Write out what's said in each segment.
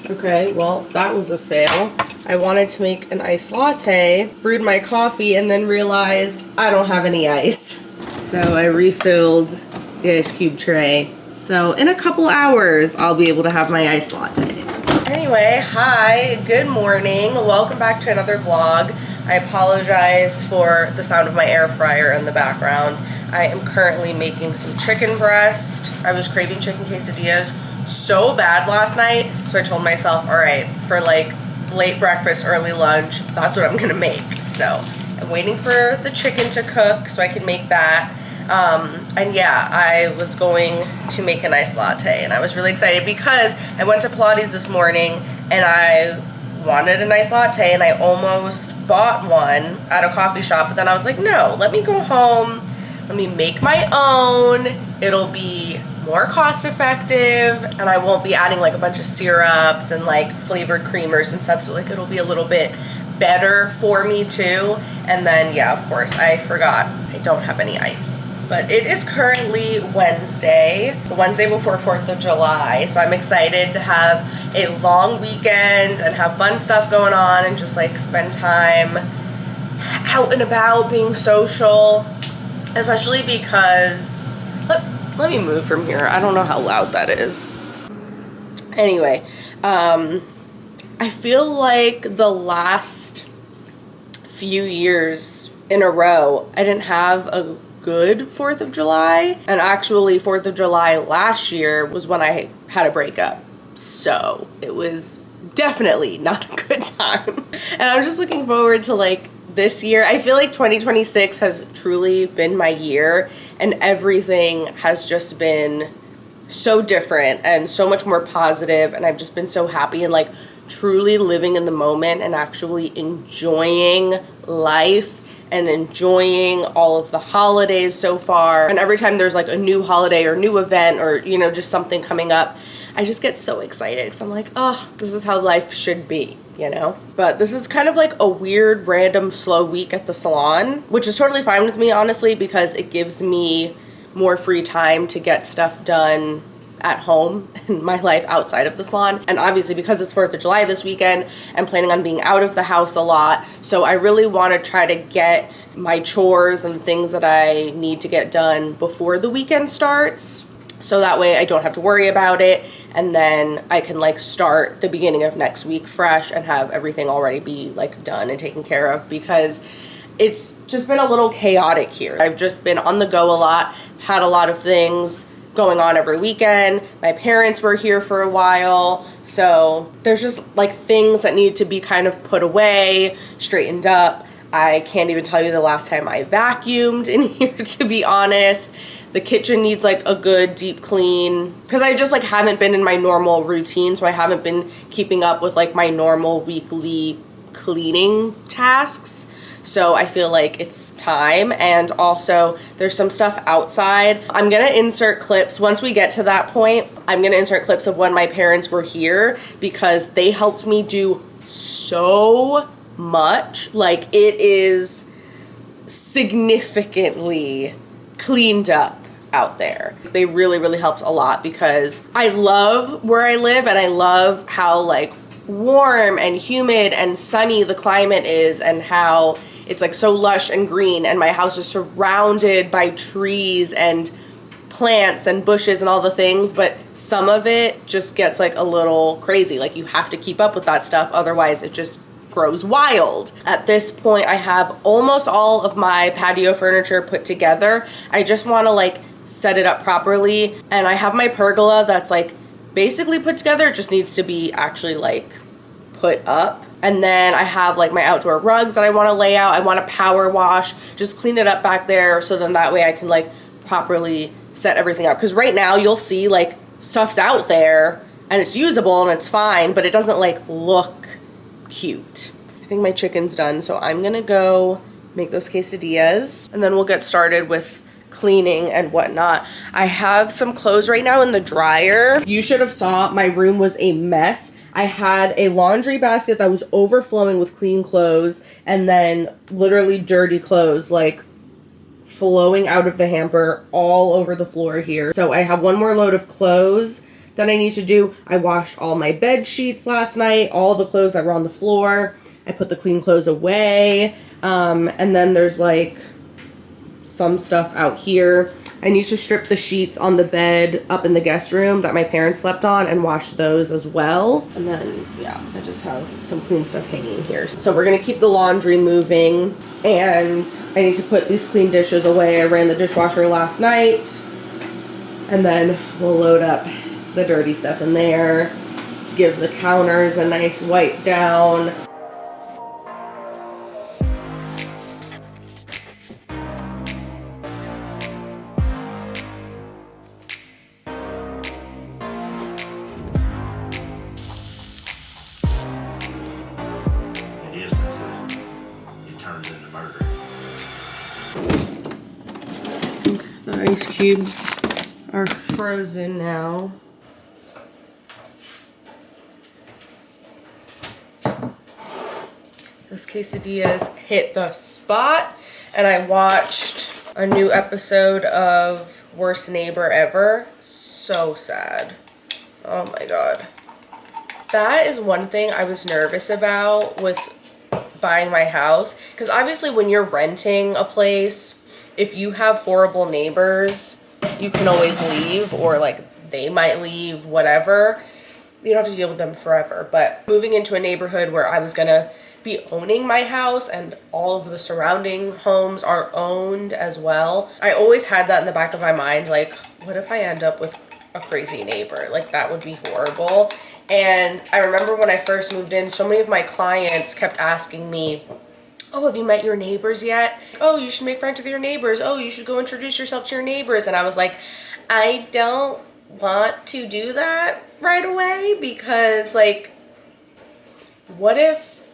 Okay, well, that was a fail. I wanted to make an iced latte, brewed my coffee, and then realized I don't have any ice. So I refilled the ice cube tray. So in a couple hours, I'll be able to have my iced latte. Anyway, hi, good morning. Welcome back to another vlog. I apologize for the sound of my air fryer in the background. I am currently making some chicken breast. I was craving chicken quesadillas so bad last night, so I told myself, all right, for like late breakfast, early lunch, that's what I'm gonna make. So I'm waiting for the chicken to cook so I can make that. And yeah, I was going to make an iced latte, and I was really excited because I went to Pilates this morning and I wanted a nice latte, and I almost bought one at a coffee shop, but then I was like, no, let me go home, let me make my own. It'll be more cost effective, and I won't be adding like a bunch of syrups and like flavored creamers and stuff, so like it'll be a little bit better for me too. And then yeah, of course, I forgot I don't have any ice. But it is currently Wednesday, the Wednesday before 4th of July, so I'm excited to have a long weekend and have fun stuff going on and just like spend time out and about being social, especially because, let me move from here. I don't know how loud that is. Anyway, I feel like the last few years in a row, I didn't have a good 4th of July, and actually 4th of July last year was when I had a breakup, so it was definitely not a good time. And I'm just looking forward to like this year. I feel like 2026 has truly been my year, and everything has just been so different and so much more positive, and I've just been so happy and like truly living in the moment and actually enjoying life and enjoying all of the holidays so far. And every time there's like a new holiday or new event or, you know, just something coming up, I just get so excited because I'm like, oh, this is how life should be, you know? But this is kind of like a weird, random, slow week at the salon, which is totally fine with me, honestly, because it gives me more free time to get stuff done at home in my life outside of the salon. And obviously because it's 4th of July this weekend, I'm planning on being out of the house a lot. So I really want to try to get my chores and things that I need to get done before the weekend starts. So that way I don't have to worry about it. And then I can like start the beginning of next week fresh and have everything already be like done and taken care of, because it's just been a little chaotic here. I've just been on the go a lot, had a lot of things going on every weekend. My parents were here for a while, so there's just like things that need to be kind of put away, straightened up. I can't even tell you the last time I vacuumed in here, to be honest. The kitchen needs like a good deep clean because I just like haven't been in my normal routine, so I haven't been keeping up with like my normal weekly cleaning tasks. So I feel like it's time. And also there's some stuff outside. I'm gonna insert clips. Once we get to that point, I'm gonna insert clips of when my parents were here because they helped me do so much. Like, it is significantly cleaned up out there. They really, really helped a lot because I love where I live and I love how like warm and humid and sunny the climate is, and how it's like so lush and green, and my house is surrounded by trees and plants and bushes and all the things, but some of it just gets like a little crazy. Like, you have to keep up with that stuff, otherwise it just grows wild. At this point, I have almost all of my patio furniture put together. I just want to like set it up properly, and I have my pergola that's like basically put together. It just needs to be actually like put up. And then I have like my outdoor rugs that I want to lay out. I want to power wash, just clean it up back there, so then that way I can like properly set everything up. Because right now you'll see like stuff's out there and it's usable and it's fine, but it doesn't like look cute. I think my chicken's done, so I'm gonna go make those quesadillas and then we'll get started with cleaning and whatnot. I have some clothes right now in the dryer. You should have saw my room was a mess. I had a laundry basket that was overflowing with clean clothes, and then literally dirty clothes like flowing out of the hamper all over the floor here. So I have one more load of clothes that I need to do. I washed all my bed sheets last night, all the clothes that were on the floor. I put the clean clothes away. And then there's like some stuff out here. I need to strip the sheets on the bed up in the guest room that my parents slept on and wash those as well. And then, yeah, I just have some clean stuff hanging here. So we're gonna keep the laundry moving, and I need to put these clean dishes away. I ran the dishwasher last night, and then we'll load up the dirty stuff in there, give the counters a nice wipe down. The ice cubes are frozen now. Those quesadillas hit the spot, and I watched a new episode of Worst Neighbor Ever. So sad. Oh my god. That is one thing I was nervous about with buying my house, because obviously when you're renting a place, if you have horrible neighbors, you can always leave, or like they might leave, whatever. You don't have to deal with them forever. But moving into a neighborhood where I was gonna be owning my house and all of the surrounding homes are owned as well, I always had that in the back of my mind, like, what if I end up with a crazy neighbor? Like, that would be horrible. And I remember when I first moved in, so many of my clients kept asking me, oh, have you met your neighbors yet? Oh, you should make friends with your neighbors. Oh, you should go introduce yourself to your neighbors. And I was like, I don't want to do that right away, because like, what if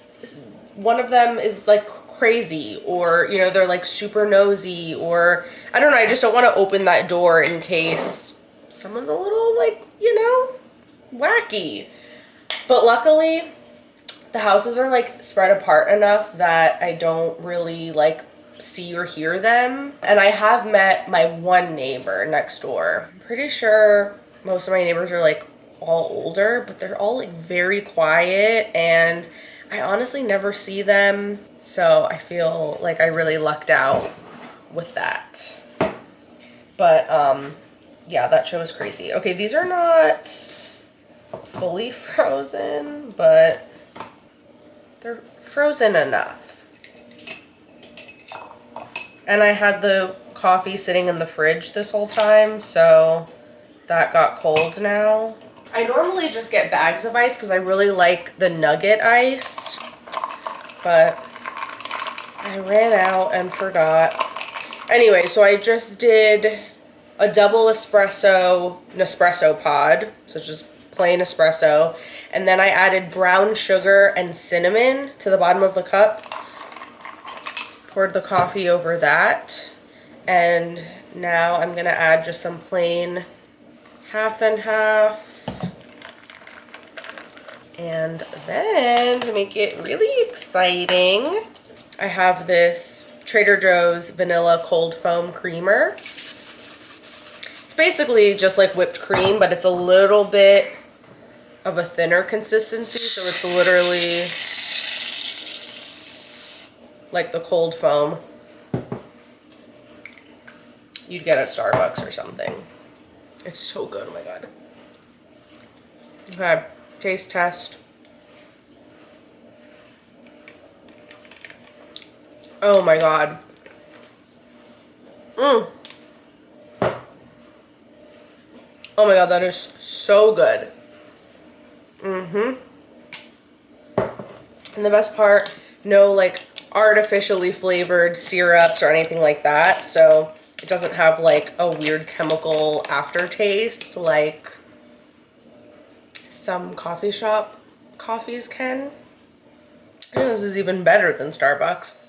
one of them is like crazy, or, you know, they're like super nosy, or I don't know. I just don't want to open that door in case someone's a little like, you know, wacky. But luckily, the houses are like spread apart enough that I don't really like see or hear them. And I have met my one neighbor next door. I'm pretty sure most of my neighbors are like all older, but they're all like very quiet, and I honestly never see them. So I feel like I really lucked out with that. But yeah, that show is crazy. Okay, these are not fully frozen, but they're frozen enough. And I had the coffee sitting in the fridge this whole time, so that got cold now. I normally just get bags of ice because I really like the nugget ice, but I ran out and forgot. Anyway, so I just did a double Nespresso pod, so just plain espresso, and then I added brown sugar and cinnamon to the bottom of the cup, poured the coffee over that, and now I'm gonna add just some plain half and half. And then, to make it really exciting, I have this Trader Joe's vanilla cold foam creamer. It's basically just like whipped cream, but it's a little bit of a thinner consistency, so it's literally like the cold foam you'd get at Starbucks or something. It's so good, oh my god. Okay, taste test. Oh my god. Oh my god, that is so good. And the best part, no like artificially flavored syrups or anything like that, so it doesn't have like a weird chemical aftertaste like some coffee shop coffees can. And this is even better than Starbucks.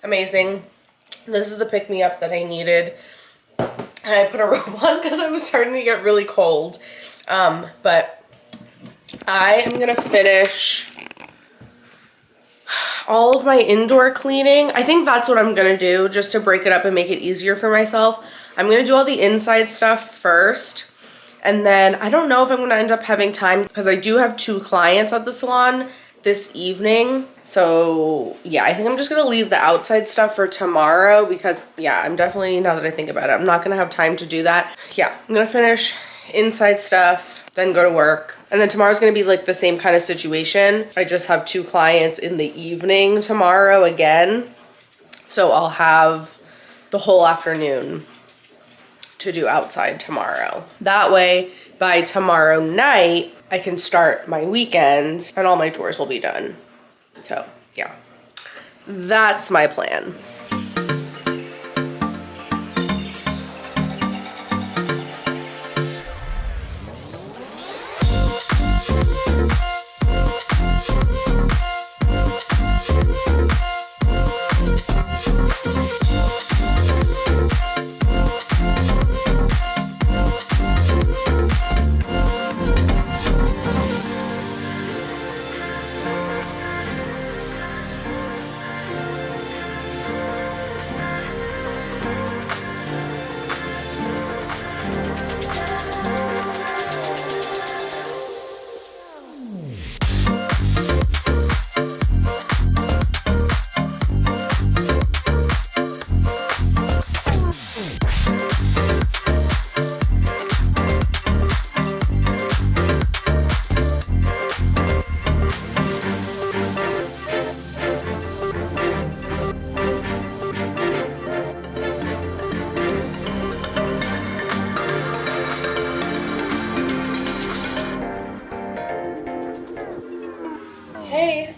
Amazing. This is the pick-me-up that I needed. And I put a robe on because I was starting to get really cold. But I am gonna finish all of my indoor cleaning. I think that's what I'm gonna do, just to break it up and make it easier for myself. I'm gonna do all the inside stuff first, And then I don't know if I'm gonna end up having time because I do have 2 clients at the salon this evening. So yeah, I think I'm just gonna leave the outside stuff for tomorrow because yeah, I'm definitely, now that I think about it, I'm not gonna have time to do that. Yeah, I'm gonna finish inside stuff, then go to work. And then tomorrow's gonna be like the same kind of situation. I just have 2 clients in the evening tomorrow again. So I'll have the whole afternoon to do outside tomorrow. That way, by tomorrow night, I can start my weekend and all my chores will be done. So yeah, that's my plan.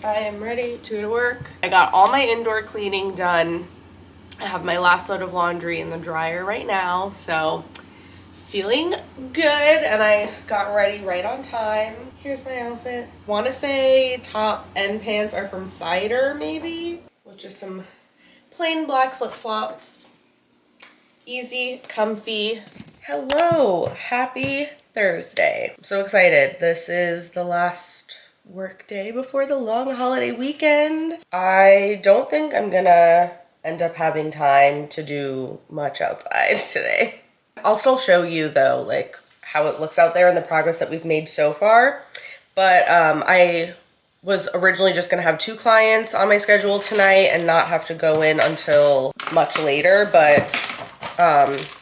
I am ready to go to work. I got all my indoor cleaning done. I have my last load of laundry in the dryer right now, so feeling good, and I got ready right on time. Here's my outfit. Want to say top and pants are from Cider, maybe, with just some plain black flip-flops. Easy, comfy. Hello, happy Thursday. I'm so excited. This is the last work day before the long holiday weekend. I don't think I'm gonna end up having time to do much outside today. I'll still show you though, like how it looks out there and the progress that we've made so far. But I was originally just gonna have 2 clients on my schedule tonight and not have to go in until much later, but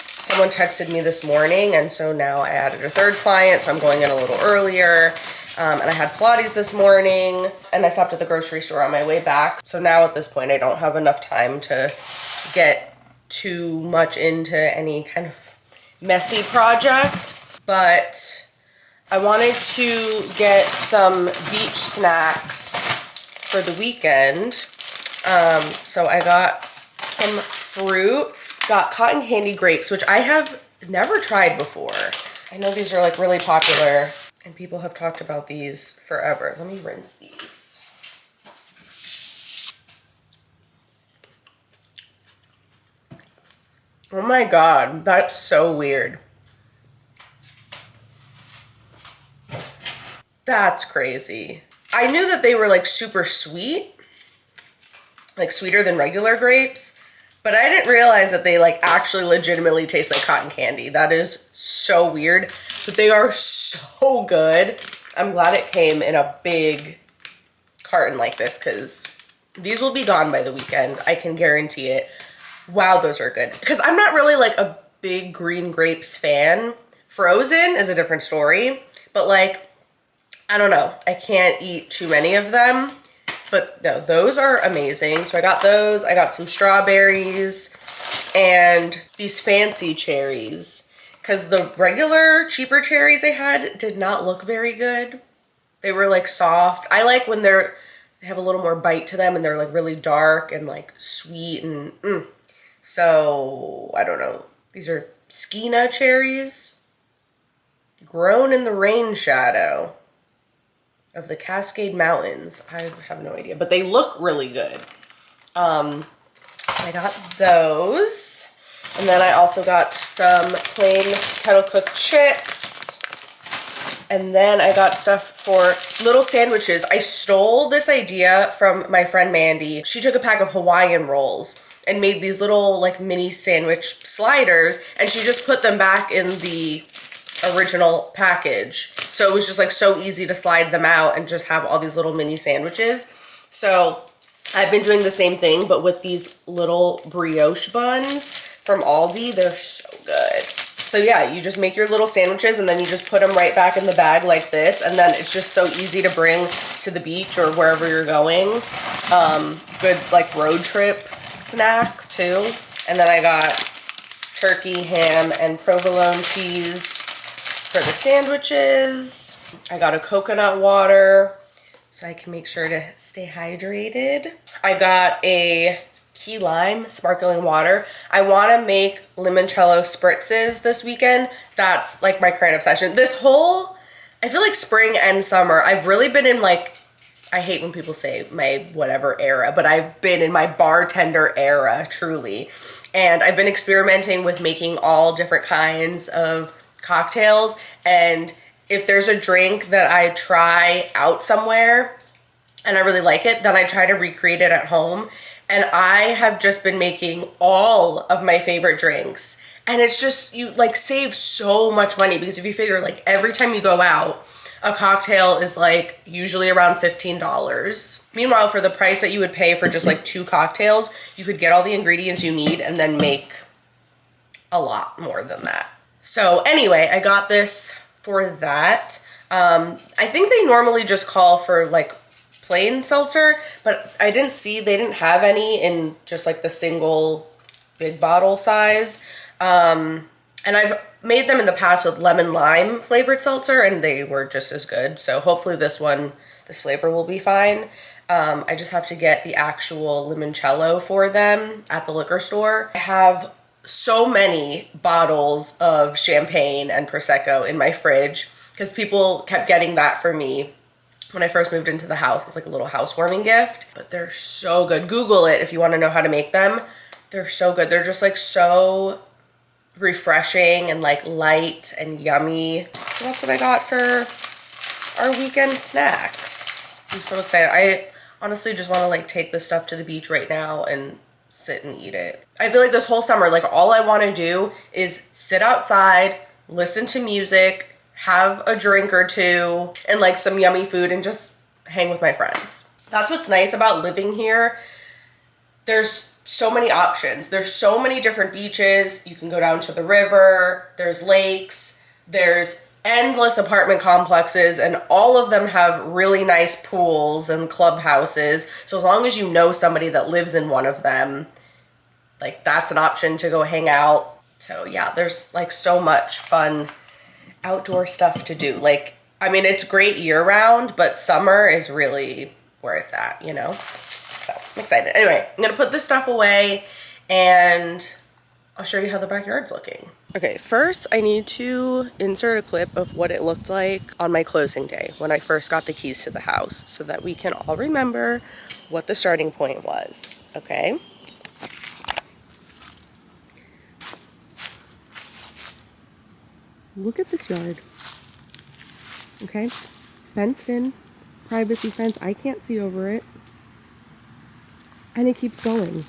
someone texted me this morning, and so now I added a 3rd client, so I'm going in a little earlier. And I had Pilates this morning, and I stopped at the grocery store on my way back. So now at this point, I don't have enough time to get too much into any kind of messy project. But I wanted to get some beach snacks for the weekend. So I got some fruit, got cotton candy grapes, which I have never tried before. I know these are like really popular, and people have talked about these forever. Let me rinse these. Oh my God, that's so weird. That's crazy. I knew that they were like super sweet, like sweeter than regular grapes, but I didn't realize that they like actually legitimately taste like cotton candy. That is so weird, but they are so good. I'm glad it came in a big carton like this because these will be gone by the weekend. I can guarantee it. Wow, those are good. Because I'm not really like a big green grapes fan. Frozen is a different story, but like, I don't know. I can't eat too many of them. But no, those are amazing. So I got those. I got some strawberries and these fancy cherries, because the regular cheaper cherries they had did not look very good. They were like soft. I like when they have a little more bite to them and they're like really dark and like sweet and So I don't know. These are Skeena cherries, grown in the rain shadow of the Cascade Mountains. I have no idea, but they look really good. So I got those. And then I also got some plain kettle cooked chips. And then I got stuff for little sandwiches. I stole this idea from my friend Mandy. She took a pack of Hawaiian rolls and made these little like mini sandwich sliders, and she just put them back in the original package. So it was just like so easy to slide them out and just have all these little mini sandwiches. So I've been doing the same thing, but with these little brioche buns from Aldi. They're so good. So yeah, you just make your little sandwiches and then you just put them right back in the bag like this. And then it's just so easy to bring to the beach or wherever you're going. Good like road trip snack too. And then I got turkey, ham, and provolone cheese for the sandwiches. I got a coconut water so I can make sure to stay hydrated. I got a key lime sparkling water. I want to make limoncello spritzes this weekend. That's like my current obsession. This whole, I feel like spring and summer, I've really been in like, I hate when people say my whatever era, but I've been in my bartender era, truly. And I've been experimenting with making all different kinds of cocktails. And if there's a drink that I try out somewhere and I really like it, then I try to recreate it at home. And I have just been making all of my favorite drinks. And it's just, you like save so much money because if you figure like every time you go out, a cocktail is like usually around $15. Meanwhile, for the price that you would pay for just like 2 cocktails, you could get all the ingredients you need and then make a lot more than that. So anyway, I got this for that. I think they normally just call for like plain seltzer, but I didn't see, they didn't have any in just like the single big bottle size. And I've made them in the past with lemon lime flavored seltzer and they were just as good. So hopefully this flavor will be fine. I just have to get the actual limoncello for them at the liquor store. I have so many bottles of champagne and Prosecco in my fridge because people kept getting that for me when I first moved into the house. It's like a little housewarming gift, but they're so good. Google it if you want to know how to make them. They're so good. They're just like so refreshing and like light and yummy. So that's what I got for our weekend snacks. I'm so excited. I honestly just want to like take this stuff to the beach right now and sit and eat it. I feel like this whole summer, like all I want to do is sit outside, listen to music, have a drink or two, and like some yummy food and just hang with my friends. That's what's nice about living here. There's so many options. There's so many different beaches. You can go down to the river. There's lakes. There's endless apartment complexes, and all of them have really nice pools and clubhouses. So as long as you know somebody that lives in one of them, like that's an option to go hang out. So yeah, there's like so much fun outdoor stuff to do. Like, I mean, it's great year round, but summer is really where it's at, you know? So I'm excited. Anyway, I'm gonna put this stuff away and I'll show you how the backyard's looking. Okay, first I need to insert a clip of what it looked like on my closing day when I first got the keys to the house so that we can all remember what the starting point was, okay? Look at this yard, okay? Fenced in, privacy fence, I can't see over it. And it keeps going.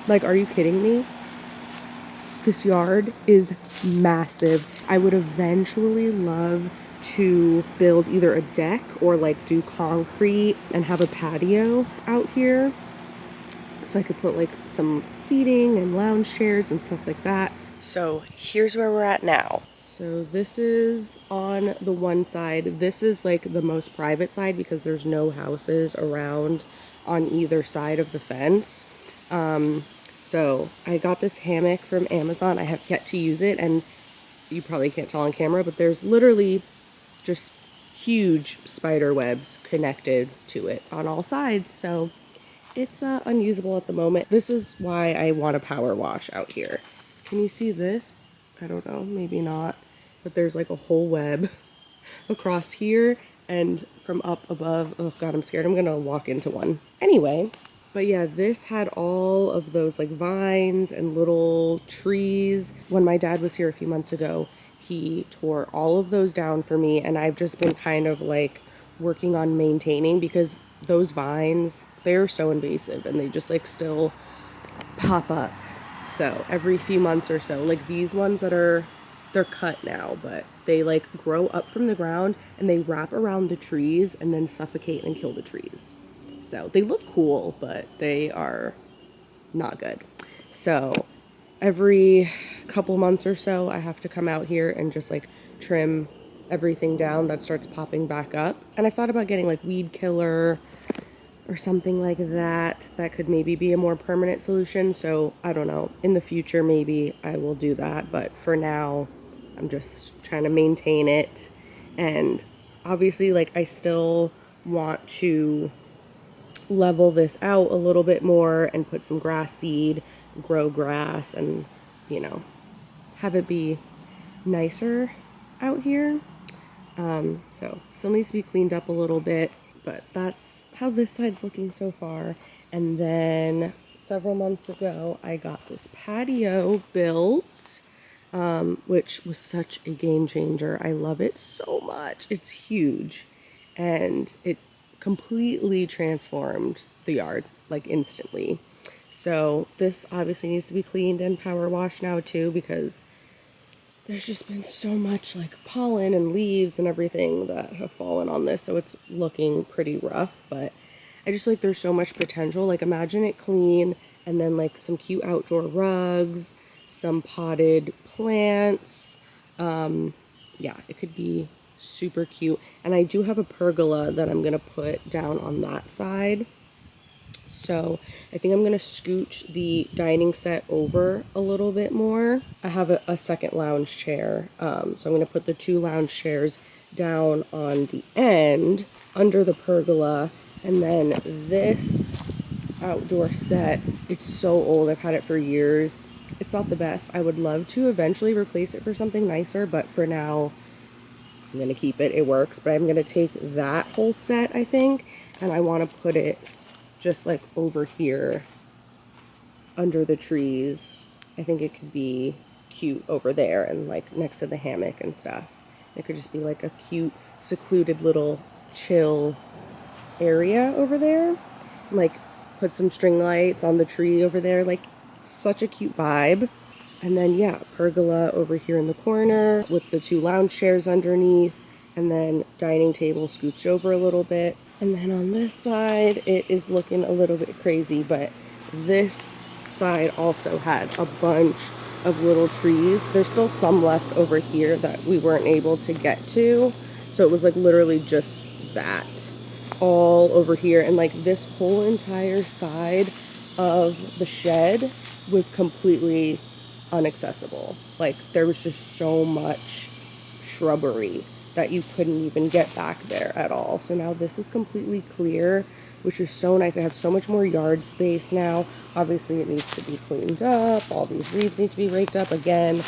Like, are you kidding me? This yard is massive. I would eventually love to build either a deck or like do concrete and have a patio out here. So I could put like some seating and lounge chairs and stuff like that. So here's where we're at now. So this is on the one side. This is like the most private side because there's no houses around on either side of the fence. So I got this hammock from Amazon. I have yet to use it, and you probably can't tell on camera, but there's literally just huge spider webs connected to it on all sides. So it's unusable at the moment. This is why I want a power wash out here. Can you see this? I don't know, maybe not. But there's like a whole web across here and from up above. Oh God, I'm scared. I'm gonna walk into one. Anyway, but yeah, this had all of those like vines and little trees. When my dad was here a few months ago, he tore all of those down for me, and I've just been kind of like working on maintaining because those vines, they're so invasive and they just like still pop up. So every few months or so, like these ones they're cut now, but they like grow up from the ground and they wrap around the trees and then suffocate and kill the trees. So they look cool, but they are not good. So every couple months or so, I have to come out here and just like trim everything down that starts popping back up. And I thought about getting like weed killer or something like that. That could maybe be a more permanent solution. So I don't know. In the future, maybe I will do that. But for now, I'm just trying to maintain it. And obviously, like, I still want to level this out a little bit more and put some grass seed, grow grass, and, you know, have it be nicer out here. So still needs to be cleaned up a little bit, but that's how this side's looking so far. And then several months ago, I got this patio built, which was such a game changer. I love it so much. It's huge, and it completely transformed the yard, like instantly. So this obviously needs to be cleaned and power washed now too, because there's just been so much like pollen and leaves and everything that have fallen on this, so it's looking pretty rough. But I just like there's so much potential. Like imagine it clean and then like some cute outdoor rugs, some potted plants. Yeah, it could be super cute. And I do have a pergola that I'm gonna put down on that side. So I think I'm going to scooch the dining set over a little bit more. I have a second lounge chair. So I'm going to put the 2 lounge chairs down on the end under the pergola. And then this outdoor set, it's so old. I've had it for years. It's not the best. I would love to eventually replace it for something nicer, but for now, I'm going to keep it. It works. But I'm going to take that whole set, I think, and I want to put it just like over here under the trees. I think it could be cute over there and like next to the hammock and stuff. It could just be like a cute, secluded little chill area over there. Like put some string lights on the tree over there. Like such a cute vibe. And then yeah, pergola over here in the corner with the 2 lounge chairs underneath, and then dining table scooched over a little bit. And then on this side, it is looking a little bit crazy, but this side also had a bunch of little trees. There's still some left over here that we weren't able to get to. So it was like literally just that all over here. And like this whole entire side of the shed was completely inaccessible. Like there was just so much shrubbery that you couldn't even get back there at all. So now this is completely clear, which is so nice. I have so much more yard space now. Obviously it needs to be cleaned up. All these leaves need to be raked up again.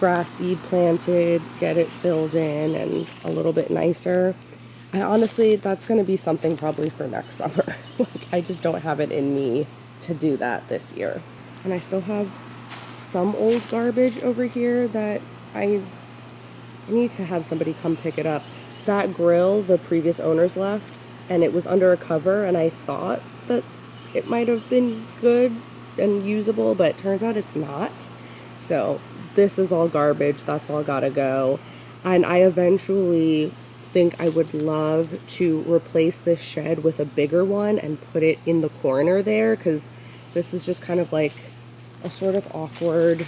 Grass seed planted, get it filled in and a little bit nicer. I honestly, that's gonna be something probably for next summer. Like I just don't have it in me to do that this year. And I still have some old garbage over here that I need to have somebody come pick it up. That grill the previous owners left, and it was under a cover, and I thought that it might have been good and usable, but it turns out it's not. So this is all garbage. That's all gotta go. And I eventually think I would love to replace this shed with a bigger one and put it in the corner there, because this is just kind of like a sort of awkward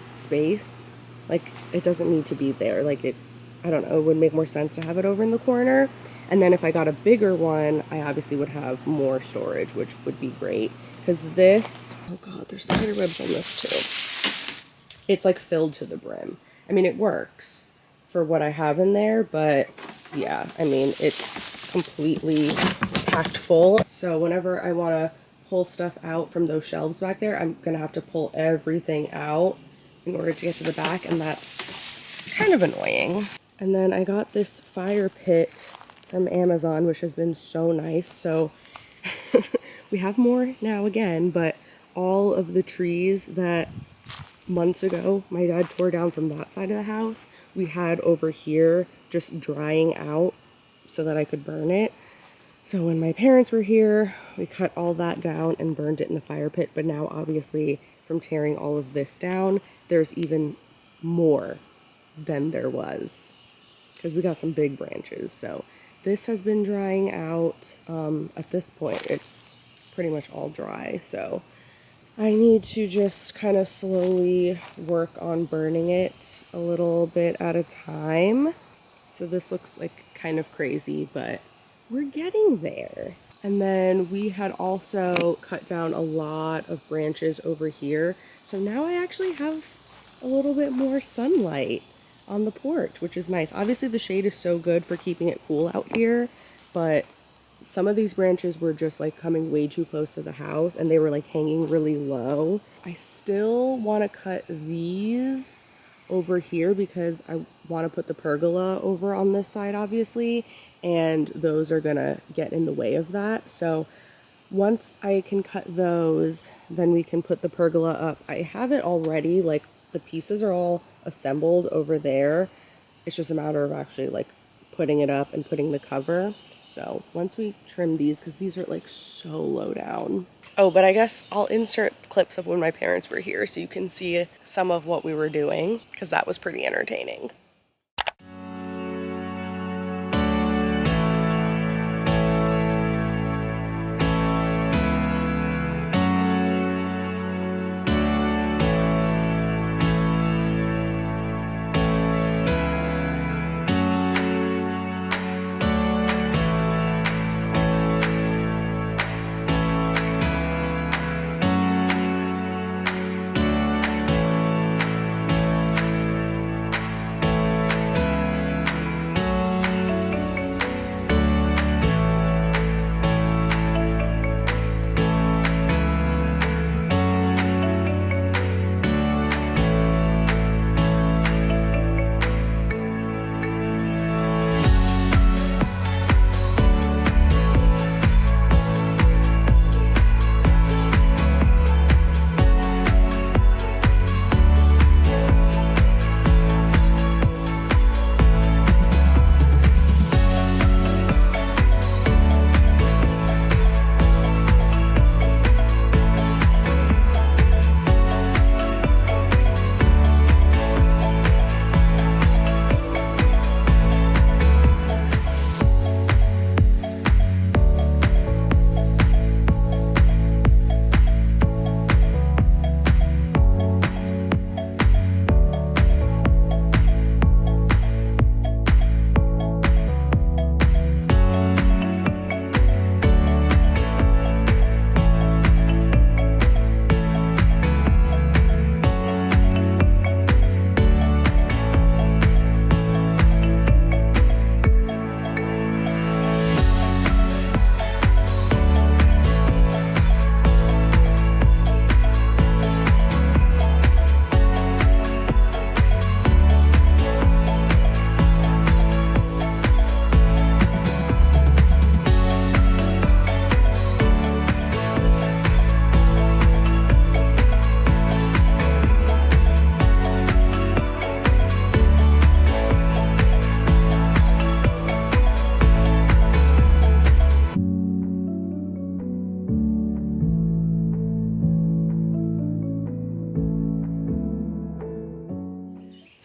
space. Like, it doesn't need to be there. Like, I don't know, it would make more sense to have it over in the corner. And then if I got a bigger one, I obviously would have more storage, which would be great. Because this, oh God, there's spider webs on this too. It's like filled to the brim. I mean, it works for what I have in there, but yeah, I mean, it's completely packed full. So whenever I want to pull stuff out from those shelves back there, I'm going to have to pull everything out in order to get to the back, and that's kind of annoying. And then I got this fire pit from Amazon, which has been so nice. So we have more now again, but all of the trees that months ago my dad tore down from that side of the house, we had over here just drying out so that I could burn it. So when my parents were here, we cut all that down and burned it in the fire pit. But now obviously from tearing all of this down, there's even more than there was because we got some big branches. So this has been drying out. At this point, it's pretty much all dry. So I need to just kind of slowly work on burning it a little bit at a time. So this looks like kind of crazy, but we're getting there. And then we had also cut down a lot of branches over here. So now I actually have a little bit more sunlight on the porch, which is nice. Obviously the shade is so good for keeping it cool out here, but some of these branches were just like coming way too close to the house and they were like hanging really low. I still want to cut these over here because I want to put the pergola over on this side, obviously, and those are gonna get in the way of that. So once I can cut those, then we can put the pergola up. I have it already, like the pieces are all assembled over there. It's just a matter of actually like putting it up and putting the cover. So once we trim these, because these are like so low down. Oh, but I guess I'll insert clips of when my parents were here so you can see some of what we were doing, because that was pretty entertaining.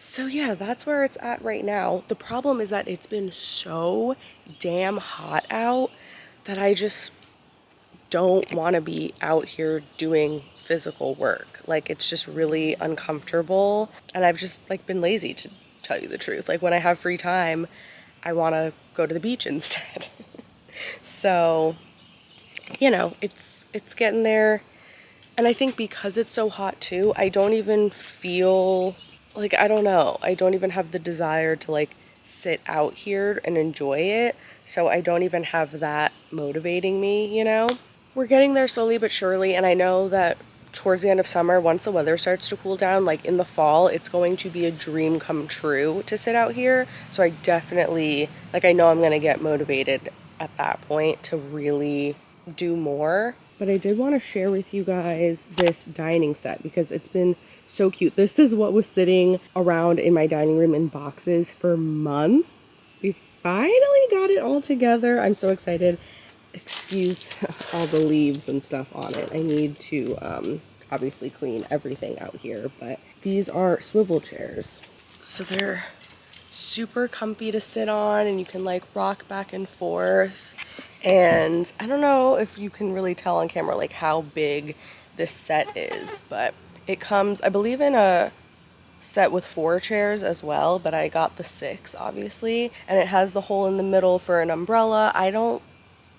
So yeah, that's where it's at right now. The problem is that it's been so damn hot out that I just don't want to be out here doing physical work. Like, it's just really uncomfortable, and I've just like been lazy, to tell you the truth. Like, when I have free time, I want to go to the beach instead. So, you know, it's getting there. And I think because it's so hot too, I don't even feel like, I don't know, I don't even have the desire to like sit out here and enjoy it. So I don't even have that motivating me, you know? We're getting there slowly but surely, and I know that towards the end of summer, once the weather starts to cool down, like in the fall, it's going to be a dream come true to sit out here. So I definitely, like, I know I'm going to get motivated at that point to really do more. But I did want to share with you guys this dining set because it's been so cute. This is what was sitting around in my dining room in boxes for months. We finally got it all together. I'm so excited. excuse all the leaves and stuff on it. I need to obviously clean everything out here, but these are swivel chairs. So they're super comfy to sit on, and you can like rock back and forth. And I don't know if you can really tell on camera like how big this set is, but it comes, I believe, in a set with 4 chairs as well, but I got the 6 obviously, and it has the hole in the middle for an umbrella. I don't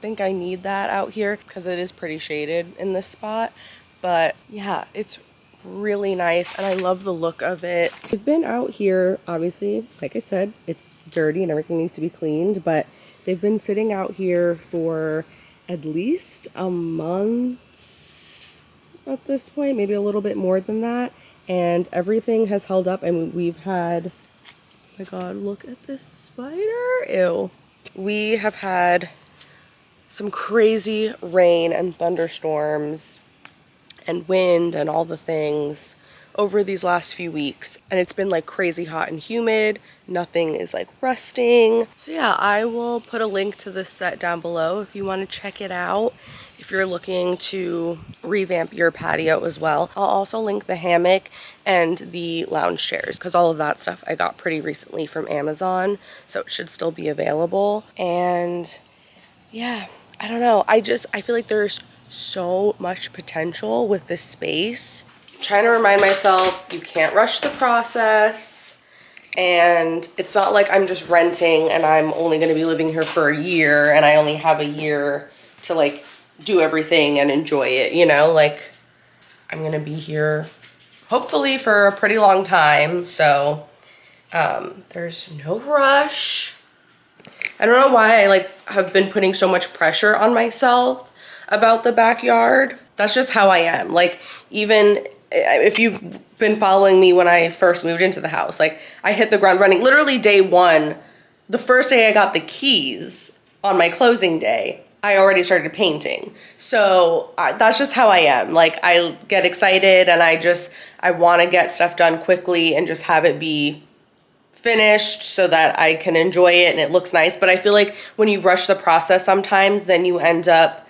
think I need that out here because it is pretty shaded in this spot, but yeah, it's really nice and I love the look of it. I've been out here, obviously, like I said, it's dirty and everything needs to be cleaned, but they've been sitting out here for at least a month at this point, maybe a little bit more than that, and everything has held up. And we've had, oh my god, look at this spider, ew. We have had some crazy rain and thunderstorms and wind and all the things over these last few weeks, and it's been like crazy hot and humid. Nothing is like rusting. So yeah, I will put a link to this set down below if you want to check it out, if you're looking to revamp your patio as well. I'll also link the hammock and the lounge chairs because all of that stuff I got pretty recently from Amazon, so it should still be available. And yeah, I don't know, I feel like there's so much potential with this space. I'm trying to remind myself you can't rush the process, and it's not like I'm just renting and I'm only going to be living here for a year and I only have a year to like do everything and enjoy it, you know, like I'm going to be here hopefully for a pretty long time, so there's no rush. I don't know why I like have been putting so much pressure on myself about the backyard. That's just how I am. Like, even if you've been following me when I first moved into the house, like I hit the ground running. Literally day 1, the first day I got the keys on my closing day, I already started painting. So that's just how I am. Like, I get excited and I want to get stuff done quickly and just have it be finished so that I can enjoy it and it looks nice. But I feel like when you rush the process sometimes, then you end up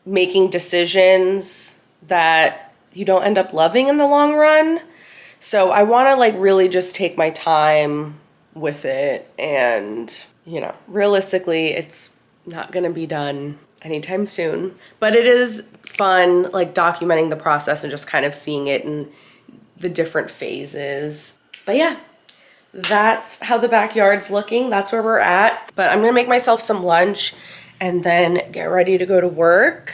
making decisions that you don't end up loving in the long run. So I want to like really just take my time with it, and you know, realistically it's not going to be done anytime soon, but it is fun like documenting the process and just kind of seeing it in the different phases. But yeah, that's how the backyard's looking. That's where we're at. But I'm gonna make myself some lunch and then get ready to go to work.